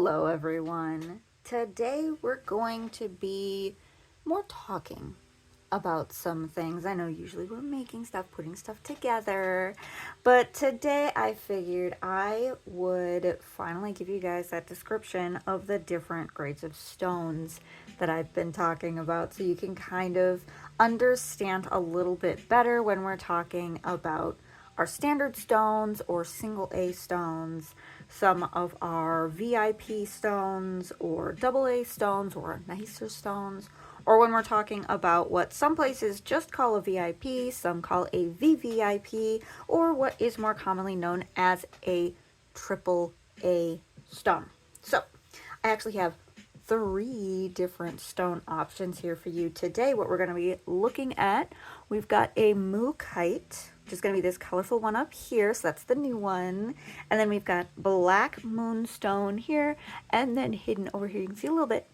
Hello everyone. Today we're going to be more talking about some things. I know usually we're making stuff, putting stuff together, but today I figured I would finally give you guys that description of the different grades of stones that I've been talking about so you can kind of understand a little bit better when we're talking about our standard stones or single A stones, some of our VIP stones or double A stones or nicer stones, or when we're talking about what some places just call a VIP, some call a VVIP, or what is more commonly known as a triple A stone. So I actually have 3 different stone options here for you today. What we're going to be looking at, we've got a mookaite, which is going to be this colorful one up here, so that's the new one. And then we've got black moonstone here, and then hidden over here, you can see a little bit,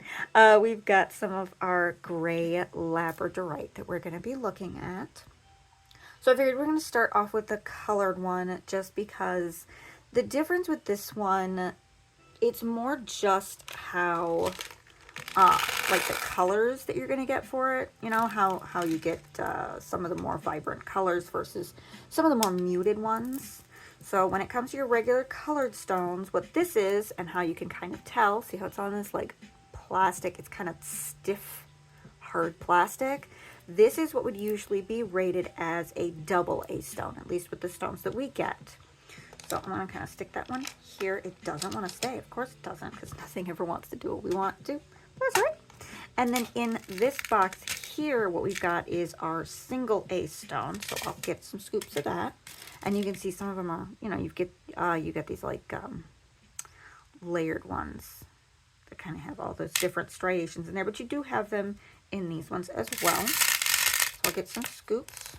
we've got some of our gray labradorite that we're going to be looking at. So I figured we're going to start off with the colored one just because the difference with this one, it's more just how, like the colors that you're going to get for it, you know, how you get some of the more vibrant colors versus some of the more muted ones. So when it comes to your regular colored stones, what this is and how you can kind of tell, see how it's on this like plastic, it's kind of stiff, hard plastic. This is what would usually be rated as a double A stone, at least with the stones that we get. So I'm going to kind of stick that one here. It doesn't want to stay. Of course it doesn't, because nothing ever wants to do what we want to. That's all right. And then in this box here, what we've got is our single A stone. So I'll get some scoops of that. And you can see some of them are, you know, you get these like layered ones that kind of have all those different striations in there. But you do have them in these ones as well. So I'll get some scoops.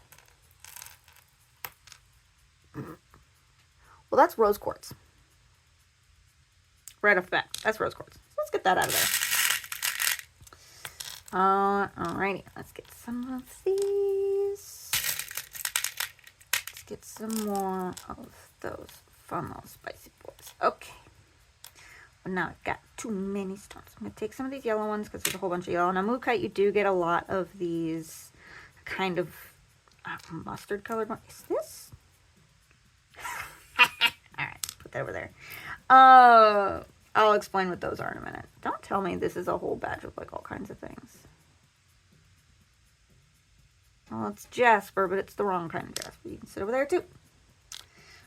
Well, that's rose quartz. Right off the bat, that's rose quartz. So let's get that out of there. Alrighty, let's get some of these. Let's get some more of those fun little spicy boys. Okay. Well, now I've got too many stones. I'm going to take some of these yellow ones because there's a whole bunch of yellow. Now, mookaite, you do get a lot of these kind of mustard colored ones. Is this? That over there. I'll explain what those are in a minute. Don't tell me this is a whole batch of like all kinds of things. Well, it's jasper, but it's the wrong kind of jasper. You can sit over there too.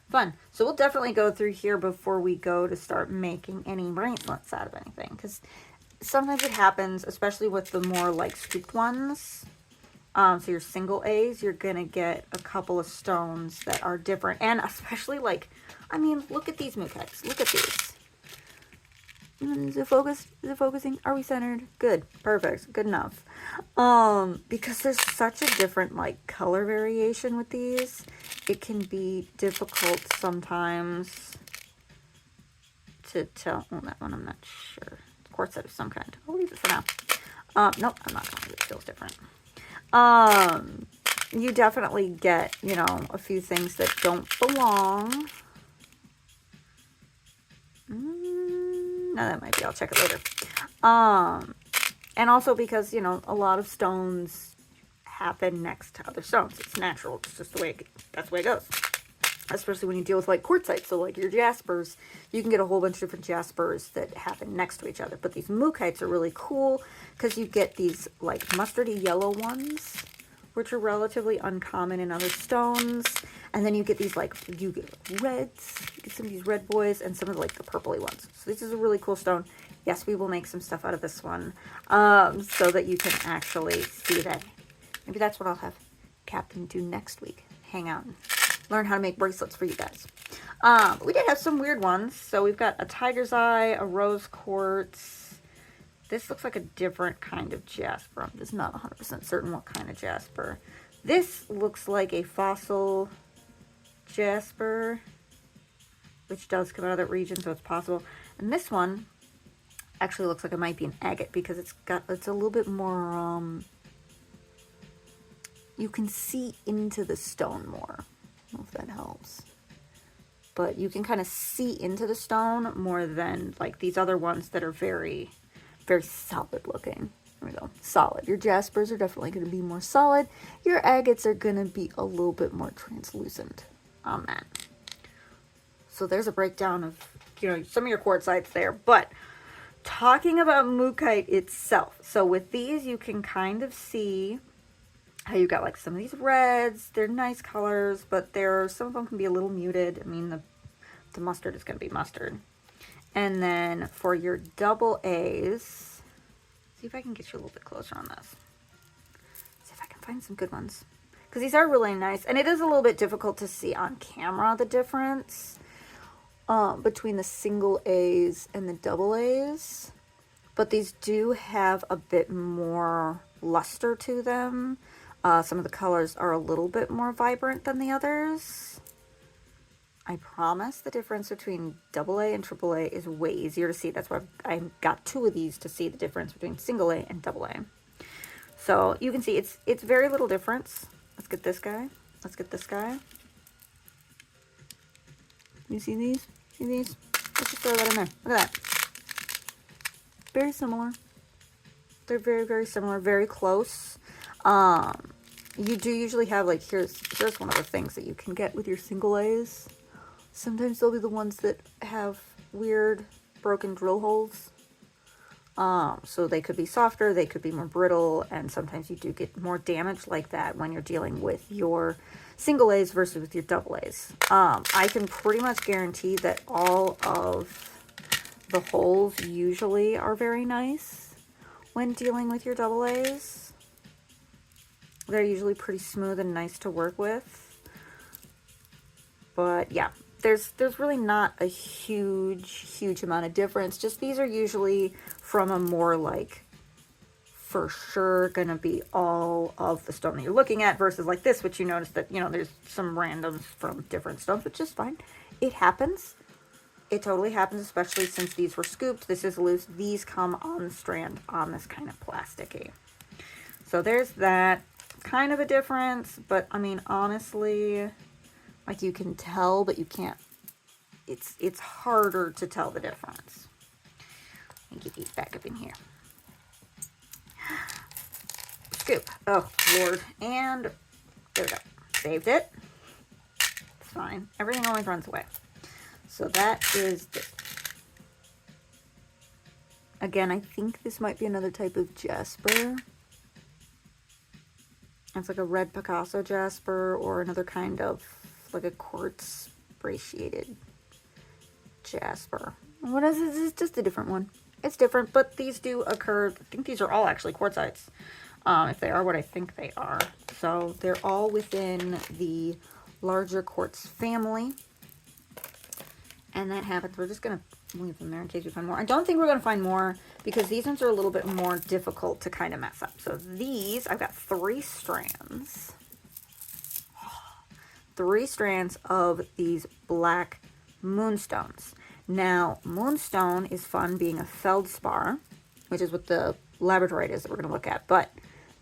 Fun. So we'll definitely go through here before we go to start making any bracelets out of anything, because sometimes it happens, especially with the more like scooped ones. So your single A's, you're going to get a couple of stones that are different. And especially like, I mean, look at these mookites. Look at these. Is it focused? Is it focusing? Are we centered? Good. Perfect. Good enough. Because there's such a different like color variation with these. It can be difficult sometimes to tell. Oh, that one I'm not sure. Of course, that is some kind. I'll leave it for now. Nope, I'm not going to. It feels different. You definitely get, you know, a few things that don't belong. No, that might be, I'll check it later. And also because, you know, a lot of stones happen next to other stones. It's natural. It's just the way that's the way it goes. Especially when you deal with like quartzite. So like your jaspers, you can get a whole bunch of different jaspers that happen next to each other. But these mookites are really cool because you get these like mustardy yellow ones, which are relatively uncommon in other stones. And then you get these like, you get reds, you get some of these red boys and some of like the purpley ones. So this is a really cool stone. Yes, we will make some stuff out of this one so that you can actually see that. Maybe that's what I'll have Captain do next week. Hang out and learn how to make bracelets for you guys. But we did have some weird ones. So we've got a tiger's eye, a rose quartz. This looks like a different kind of jasper. I'm just not 100% certain what kind of jasper. This looks like a fossil jasper, which does come out of that region, so it's possible. And this one actually looks like it might be an agate because it's a little bit more, you can see into the stone more. I don't know if that helps. but you can kind of see into the stone more than like these other ones that are very, very solid looking. There we go, solid. Your jaspers are definitely going to be more solid. Your agates are going to be a little bit more translucent on that. So there's a breakdown of, you know, some of your quartzites there, but talking about YouCut itself. So with these, you can kind of see how you got like some of these reds. They're nice colors, but some of them can be a little muted. I mean, the mustard is going to be mustard. And then for your double A's, see if I can get you a little bit closer on this. See if I can find some good ones. Because these are really nice. And it is a little bit difficult to see on camera, the difference between the single A's and the double A's. But these do have a bit more luster to them. Some of the colors are a little bit more vibrant than the others. I promise the difference between AA and AAA is way easier to see. That's why I got two of these to see the difference between single A and AA. So you can see it's very little difference. Let's get this guy. Let's get this guy. You see these? See these? Let's just throw that in there. Look at that. Very similar. They're very, very similar. Very close. You do usually have, like, here's one of the things that you can get with your single A's. Sometimes they'll be the ones that have weird broken drill holes. So they could be softer, they could be more brittle, and sometimes you do get more damage like that when you're dealing with your single A's versus with your double A's. I can pretty much guarantee that all of the holes usually are very nice when dealing with your double A's. They're usually pretty smooth and nice to work with. But yeah, there's really not a huge amount of difference. Just these are usually from a more like for sure gonna be all of the stone that you're looking at versus like this, which you notice that, you know, there's some randoms from different stones, which is fine. It happens. It totally happens, especially since these were scooped. This is loose. These come on the strand on this kind of plasticky. So there's that. Kind of a difference, but I mean, honestly, like you can tell, but you can't, it's harder to tell the difference. Let me get these back up in here. Scoop. Oh, Lord. And there we go. Saved it. It's fine. Everything always runs away. So that is this. Again, I think this might be another type of jasper. It's like a red Picasso jasper or another kind of like a quartz brachiated jasper. What is this? It's just a different one. It's different, but these do occur. I think these are all actually quartzites, if they are what I think they are. So they're all within the larger quartz family. And that happens. We're just going to leave them there in case we find more. I don't think we're going to find more because these ones are a little bit more difficult to kind of mess up. So these, I've got 3 strands. 3 strands of these black moonstones. Now, moonstone is fun being a feldspar, which is what the labradorite is that we're going to look at. But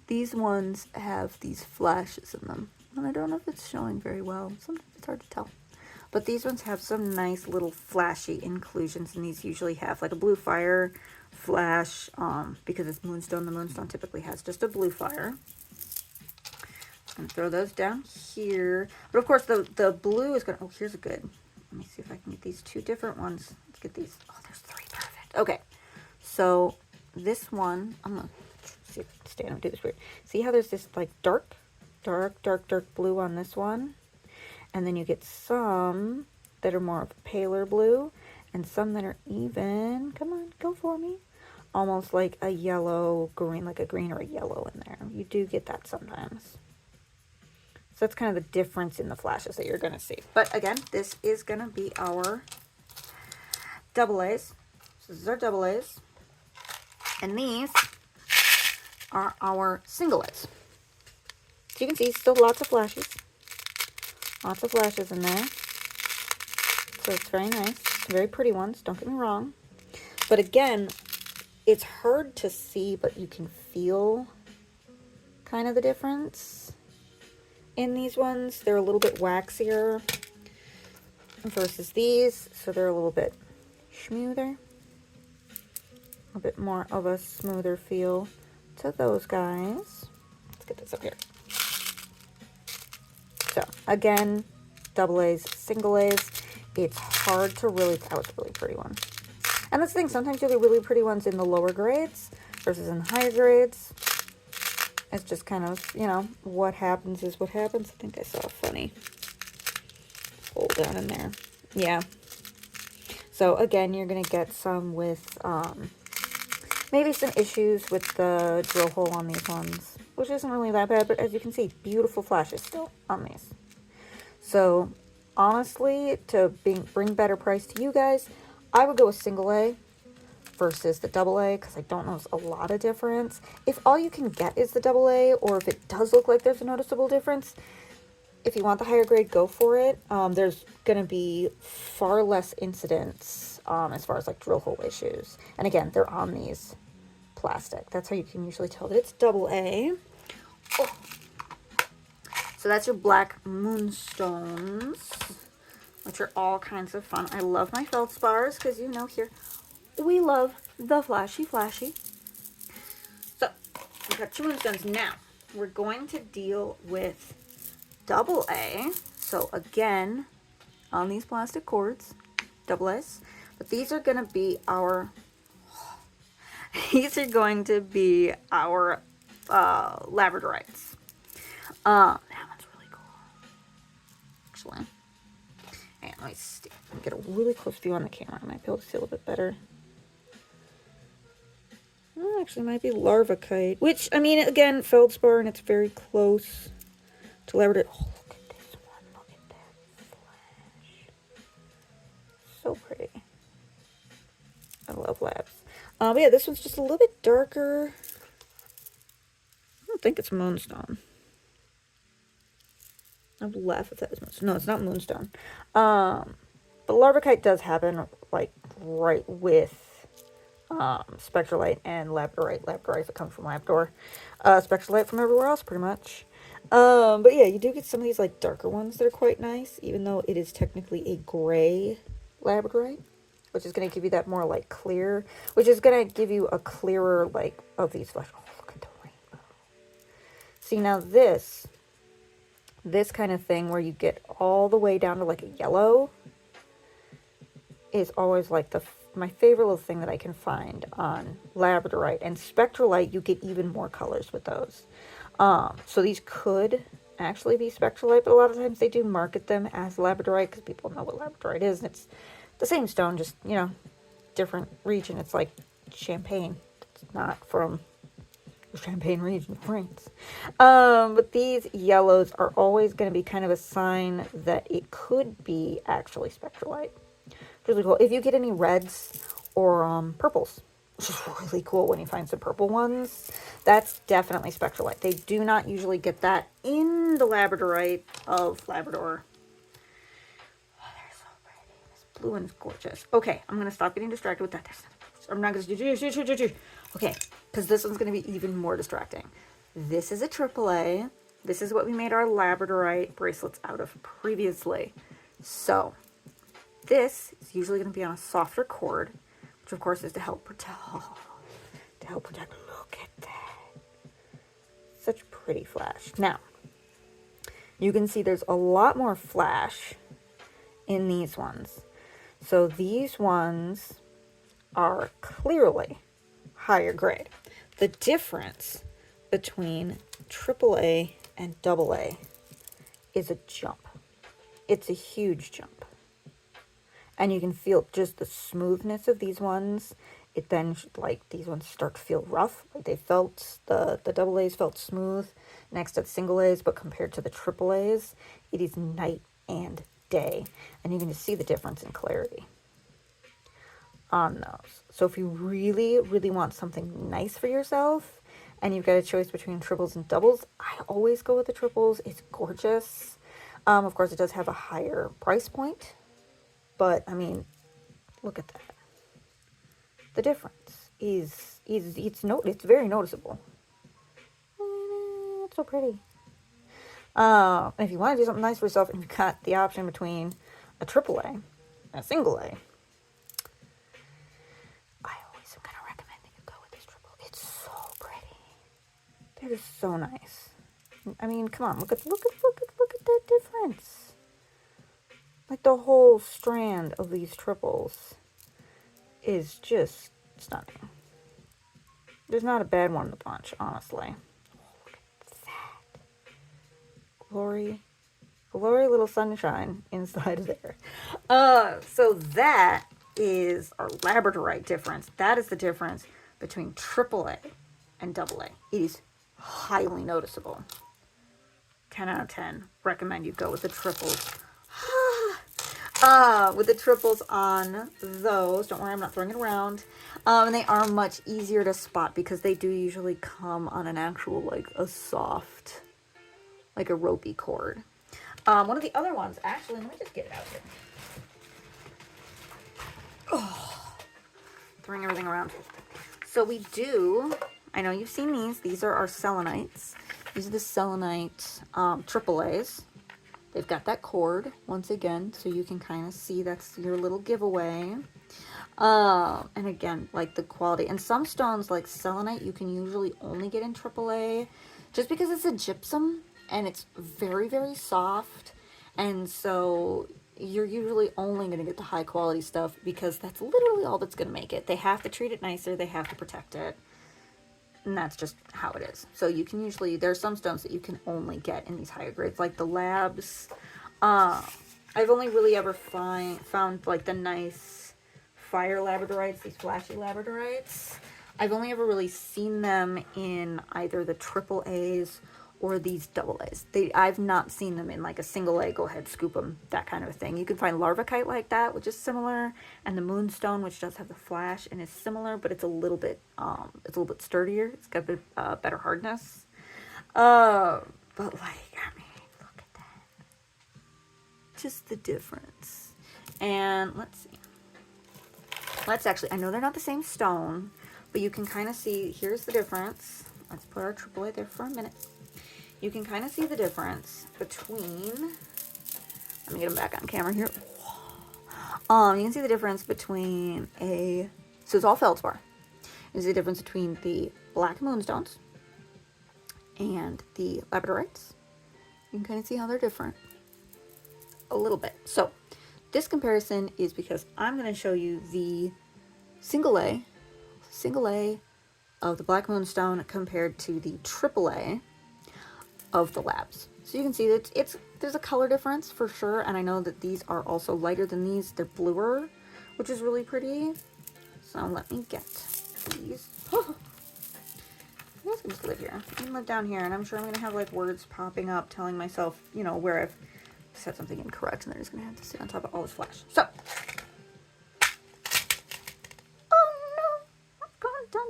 these ones have these flashes in them. And I don't know if it's showing very well. Sometimes it's hard to tell. But these ones have some nice little flashy inclusions, and these usually have like a blue fire flash, because it's moonstone. The moonstone typically has just a blue fire. I'm going to throw those down here. But of course, the blue is going to, oh, here's a good, let me see if I can get these 2 different ones. Let's get these, oh, there's 3, perfect. Okay, so this one, I'm going to see if I can stand and do this weird. See how there's this like dark blue on this one? And then you get some that are more of a paler blue and some that are even, come on, go for me, almost like a yellow green, like a green or a yellow in there. You do get that sometimes. So that's kind of the difference in the flashes that you're going to see. But again, this is going to be our double A's. So this is our double A's. And these are our single A's. So you can see still lots of flashes. Lots of flashes in there. So it's very nice. Very pretty ones, don't get me wrong. But again, it's hard to see, but you can feel kind of the difference in these ones. They're a little bit waxier. versus these. So they're a little bit smoother. A bit more of a smoother feel to those guys. Let's get this up here. So again, double A's, single A's. It's hard to really, oh, it's a really pretty one. And that's the thing, sometimes you'll get really pretty ones in the lower grades versus in the higher grades. It's just kind of, you know, what happens is what happens. I think I saw a funny hole down in there. Yeah. So again, you're going to get some with, maybe some issues with the drill hole on these ones, which isn't really that bad, but as you can see, beautiful flashes still on these. So honestly, to bring better price to you guys, I would go with single A versus the double A, because I don't notice a lot of difference. If all you can get is the double A, or if it does look like there's a noticeable difference, if you want the higher grade, go for it. There's going to be far less incidents as far as like drill hole issues. And again, they're on these plastic. That's how you can usually tell that it's double A. Oh. So that's your black moonstones, which are all kinds of fun. I love my feldspars because, you know, here we love the flashy. So we've got two moonstones. Now we're going to deal with double A. So again, on these plastic cords, double A's. But these are going to be our labradorites. That one's really cool. Actually, and let me get a really close view on the camera. I might be able to see a little bit better. Oh, actually, it might be larvacite, which, I mean, again, feldspar, and it's very close to labradorite. Oh, look at this one. Look at that flash. So pretty. I love labs. But yeah, this one's just a little bit darker. I don't think it's moonstone. I would laugh if that was moonstone. No, it's not moonstone. But larvacite does happen, like, right with spectralite and labradorite. Labradorite that comes from Labrador. Spectralite from everywhere else, pretty much. But yeah, you do get some of these, like, darker ones that are quite nice, even though it is technically a gray labradorite, which is going to give you that more, like, clear, which is going to give you a clearer, like, of these flash. Oh, look at the rainbow. See, now this kind of thing where you get all the way down to, like, a yellow is always, like, my favorite little thing that I can find on labradorite. And spectralite, you get even more colors with those. So these could actually be spectralite, but a lot of times they do market them as labradorite because people know what labradorite is, and it's the same stone, just, you know, different region. It's like champagne. It's not from the Champagne region of France. But these yellows are always going to be kind of a sign that it could be actually spectralite. Really cool. If you get any reds or purples, which is really cool when you find some purple ones, that's definitely spectralite. They do not usually get that in the labradorite of Labrador. Oh, they're so pretty. This blue one is gorgeous. Okay, I'm going to stop getting distracted with that. I'm not going to do. Okay, because this one's going to be even more distracting. This is a AAA. This is what we made our labradorite bracelets out of previously. So this is usually going to be on a softer cord, which of course is to help protect. Look at that. Such pretty flash. Now, you can see there's a lot more flash in these ones. So these ones are clearly higher grade. The difference between AAA and AA is a jump. It's a huge jump. And you can feel just the smoothness of these ones. It then, like, these ones start to feel rough. Like, they felt, the AA's felt smooth next to the single A's, but compared to the AAA's, it is night and day. And you can just see the difference in clarity on those. So if you really, really want something nice for yourself, and you've got a choice between triples and doubles, I always go with the triples. It's gorgeous. Of course, it does have a higher price point. But, I mean, look at that. The difference is it's very noticeable. It's so pretty. If you want to do something nice for yourself, and you've got the option between a triple A, a single A, I always am going to recommend that you go with this triple. It's so pretty. They're just so nice. I mean, come on, look at the difference. Like the whole strand of these triples is just stunning. There's not a bad one in the bunch, honestly. Oh, look at that. Glory little sunshine inside of there. So that is our labradorite difference. That is the difference between AAA and AA. It is highly noticeable. 10 out of 10. Recommend you go with the triples. With the triples on those. Don't worry, I'm not throwing it around. And they are much easier to spot because they do usually come on an actual, like, a soft, like a ropey cord. One of the other ones, actually, let me just get it out here. Oh, throwing everything around. So we do, I know you've seen these. These are our selenites. These are the selenite AAAs. They've got that cord, once again, so you can kind of see that's your little giveaway. And again, like the quality. And some stones, like selenite, you can usually only get in AAA just because it's a gypsum and it's very, very soft. And so you're usually only going to get the high quality stuff because that's literally all that's going to make it. They have to treat it nicer. They have to protect it. And that's just how it is. So you can usually, there are some stones that you can only get in these higher grades, like the labs. I've only really ever found like the nice fire labradorites, these flashy labradorites. I've only ever really seen them in either the triple A's or these double A's. I've not seen them in like a single A, go ahead, scoop them, that kind of a thing. You can find larvacite like that, which is similar, and the moonstone, which does have the flash and is similar, but it's a little bit sturdier. It's got a bit better hardness. But like, I mean, look at that. Just the difference. And let's see. Let's actually, I know they're not the same stone, but you can kind of see, here's the difference. Let's put our AAA there for a minute. You can kind of see the difference between, let me get them back on camera here. You can see the difference between so it's all feldspar. You can see the difference between the black moonstones and the labradorites. You can kind of see how they're different a little bit. So this comparison is because I'm going to show you the single A of the black moonstone compared to the triple A of the labs. So you can see that there's a color difference for sure, and I know that these are also lighter than these. They're bluer, which is really pretty. So let me get these. You guys can just live here. You can live down here, and I'm sure I'm gonna have like words popping up telling myself, you know, where I've said something incorrect, and they're just gonna have to sit on top of all this flash. So, oh no, I've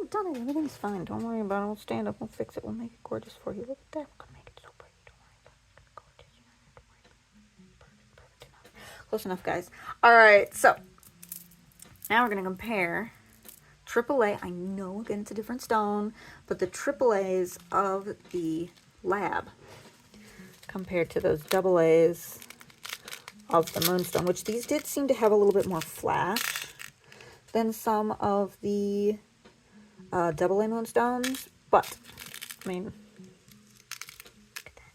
done it. Everything's fine. Don't worry about it. We'll stand up. We'll fix it. We'll make it gorgeous for you. Look at that. We're gonna make it so pretty. Don't worry about it. It's gorgeous. You don't have to worry about it. Perfect enough. Close enough, guys. All right. So now we're gonna compare AAA. I know again it's a different stone, but the AAAs of the lab compared to those double A's of the moonstone, which these did seem to have a little bit more flash than some of the double A moonstones, but I mean, look at that.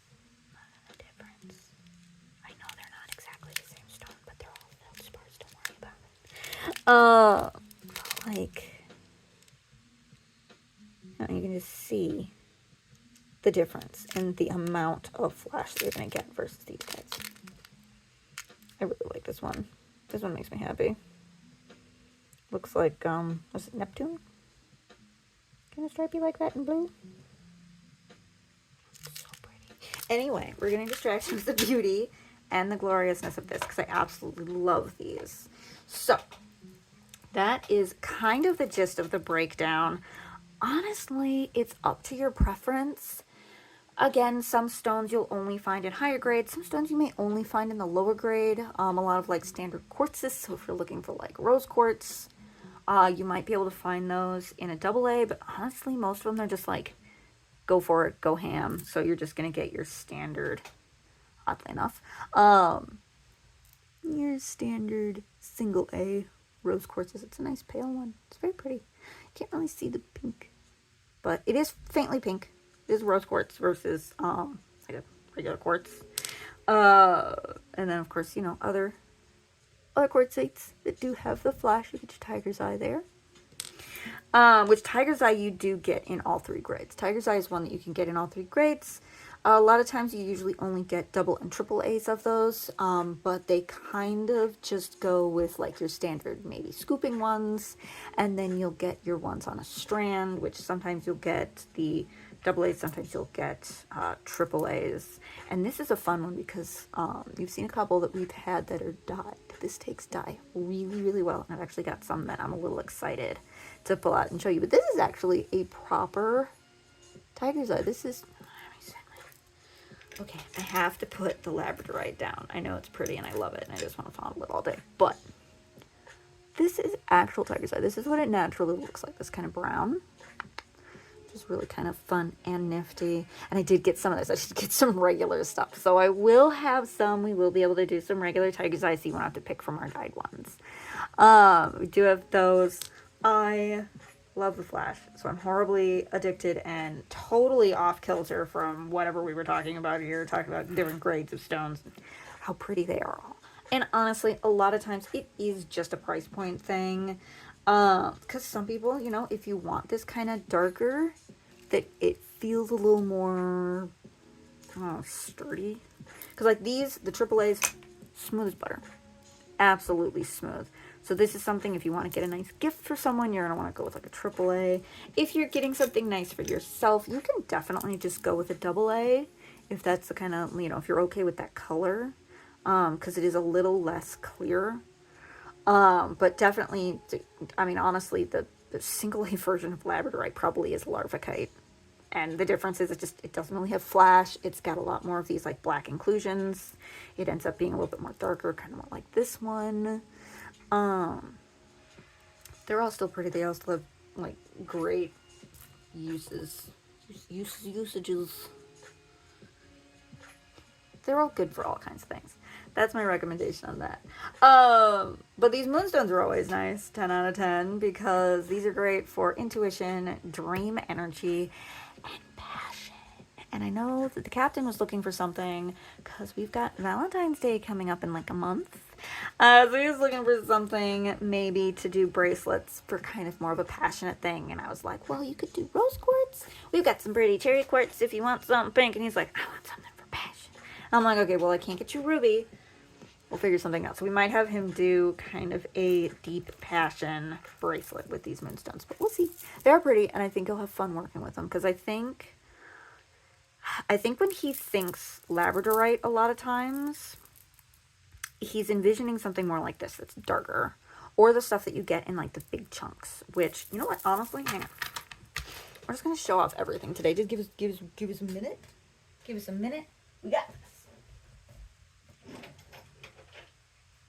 Look at the difference. I know they're not exactly the same stone, but they're all feldspars. Don't worry about it. Like, you can just see the difference in the amount of flash that you're going to get versus these guys. I really like this one. This one makes me happy. Looks like, was it Neptune? Kind of stripey like that in blue. So pretty. Anyway, we're going to distract you with the beauty and the gloriousness of this because I absolutely love these. So, that is kind of the gist of the breakdown. Honestly, it's up to your preference. Again, some stones you'll only find in higher grades. Some stones you may only find in the lower grade. A lot of like standard quartzes. So if you're looking for like rose quartz, you might be able to find those in a double A. But honestly, most of them, they're just like, go for it, go ham. So you're just going to get your standard, oddly enough. your standard single A rose quartzes. It's a nice pale one. It's very pretty. Can't really see the pink, but it is faintly pink. It is rose quartz versus like a regular quartz. And then of course, you know, other quartzites that do have the flash. You get your tiger's eye there. Which tiger's eye you do get in all three grades. Tiger's eye is one that you can get in all three grades. A lot of times you usually only get double and triple A's of those, but they kind of just go with like your standard maybe scooping ones, and then you'll get your ones on a strand, which sometimes you'll get the double A's, sometimes you'll get triple A's. And this is a fun one because you've seen a couple that we've had that are dyed. This takes dye really, really well, and I've actually got some that I'm a little excited to pull out and show you. But this is actually a proper tiger's eye. This is... Okay, I have to put the labradorite down. I know it's pretty and I love it and I just want to fondle it all day. But this is actual tiger's eye. This is what it naturally looks like. This kind of brown. Which is really kind of fun and nifty. And I did get some of this. I should get some regular stuff. So I will have some. We will be able to do some regular tiger's eye, so you won't have to pick from our dyed ones. We do have those. I love the flash, so I'm horribly addicted and totally off kilter from whatever we were talking about here, talking about different grades of stones, how pretty they are all. And honestly, a lot of times it is just a price point thing, because some people, you know, if you want this kind of darker, that it feels a little more, I don't know, sturdy, because like these, the triple A's, smooth as butter, absolutely smooth. So this is something, if you want to get a nice gift for someone, you're going to want to go with like a triple A. If you're getting something nice for yourself, you can definitely just go with a double A, if that's the kind of, you know, if you're okay with that color, because it is a little less clear. But definitely, I mean, honestly, the single A version of labradorite probably is larvikite. And the difference is it doesn't really have flash. It's got a lot more of these like black inclusions. It ends up being a little bit more darker, kind of more like this one. They're all still pretty. They all still have like great usages. They're all good for all kinds of things. That's my recommendation on that. But these moonstones are always nice, 10 out of 10, because these are great for intuition, dream energy, and passion. And I know that the captain was looking for something because we've got Valentine's Day coming up in like a month. So he was looking for something maybe to do bracelets for kind of more of a passionate thing. And I was like, well, you could do rose quartz. We've got some pretty cherry quartz if you want something pink. And he's like, I want something for passion. I'm like, okay, well, I can't get you ruby. We'll figure something out. So we might have him do kind of a deep passion bracelet with these moonstones. But we'll see. They're pretty, and I think he'll have fun working with them. Because I think when he thinks labradorite a lot of times, he's envisioning something more like this that's darker. Or the stuff that you get in like the big chunks. Which, you know what, honestly, hang on. We're just going to show off everything today. Just give us a minute. Give us a minute. We got this.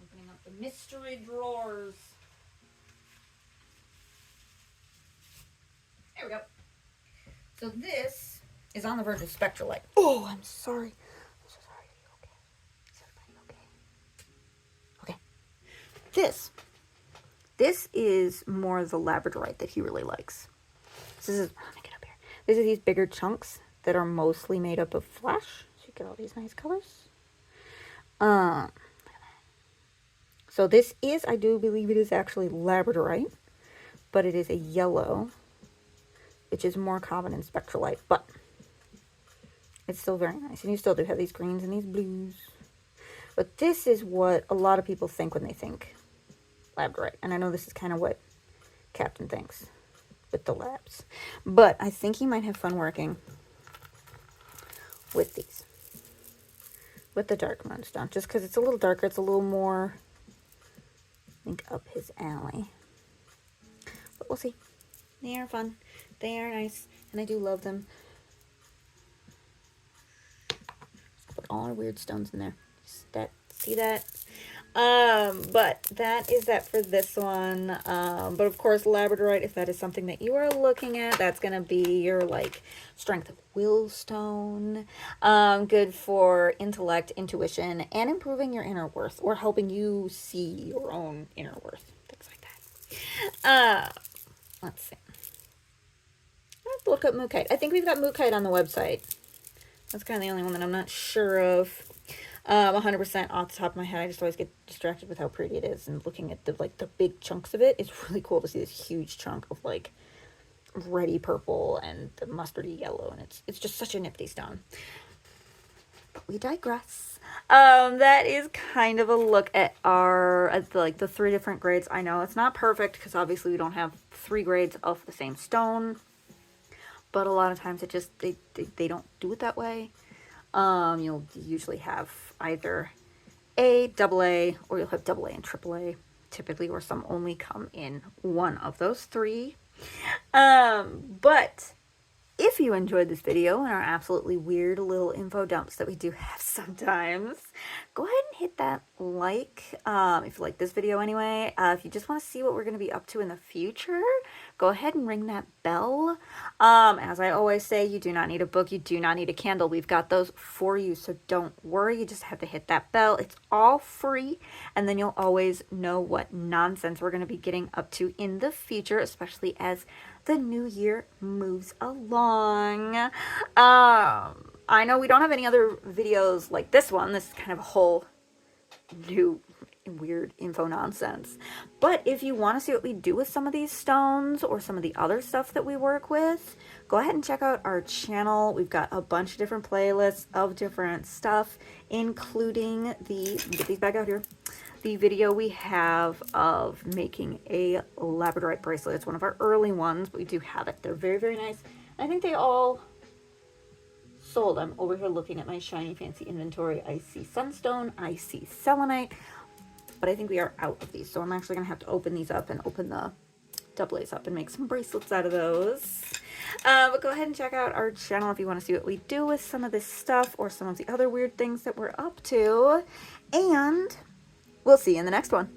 Opening up the mystery drawers. There we go. So this is on the verge of spectralite. Oh, I'm sorry. I'm so sorry. Are you okay? Is everybody okay? Okay. This is more the labradorite that he really likes. So this is, let me get up here. These are these bigger chunks that are mostly made up of flash. So you get all these nice colors. So this is, I do believe it is actually labradorite, but it is a yellow, which is more common in spectralite, but it's still very nice. And you still do have these greens and these blues. But this is what a lot of people think when they think labradorite. And I know this is kind of what Captain thinks with the labs. But I think he might have fun working with these. With the dark moonstone. Just because it's a little darker. It's a little more, I think, up his alley. But we'll see. They are fun. They are nice. And I do love them. Put all our weird stones in there. See that? But that is that for this one. But of course, labradorite, if that is something that you are looking at, that's going to be your like strength of will stone. Good for intellect, intuition, and improving your inner worth, or helping you see your own inner worth. Things like that. Let's see. Let's look up mookite. I think we've got mookite on the website. That's kind of the only one that I'm not sure of. 100% off the top of my head. I just always get distracted with how pretty it is, and looking at the like the big chunks of it. It's really cool to see this huge chunk of like reddy purple and the mustardy yellow, and it's just such a nifty stone. But we digress. That is kind of a look at the 3 different grades. I know it's not perfect because obviously we don't have 3 grades of the same stone, but a lot of times it just they don't do it that way. You'll usually have either A, double A, or you'll have double A and triple A, typically, or some only come in one of those 3. But if you enjoyed this video and our absolutely weird little info dumps that we do have sometimes, go ahead and hit that like, if you like this video anyway. If you just want to see what we're going to be up to in the future, go ahead and ring that bell. As I always say, you do not need a book, you do not need a candle. We've got those for you, so don't worry. You just have to hit that bell. It's all free, and then you'll always know what nonsense we're going to be getting up to in the future, especially as the new year moves along. I know we don't have any other videos like this one. This is kind of a whole new weird info nonsense. But if you want to see what we do with some of these stones or some of the other stuff that we work with, go ahead and check out our channel. We've got a bunch of different playlists of different stuff, including get these back out here, the video we have of making a labradorite bracelet. It's one of our early ones, but we do have it. They're very, very nice. I think they all sold. I'm over here looking at my shiny fancy inventory. I see sunstone, I see selenite, but I think we are out of these. So I'm actually gonna have to open these up and open the double A's up and make some bracelets out of those. But go ahead and check out our channel if you want to see what we do with some of this stuff or some of the other weird things that we're up to. And we'll see you in the next one.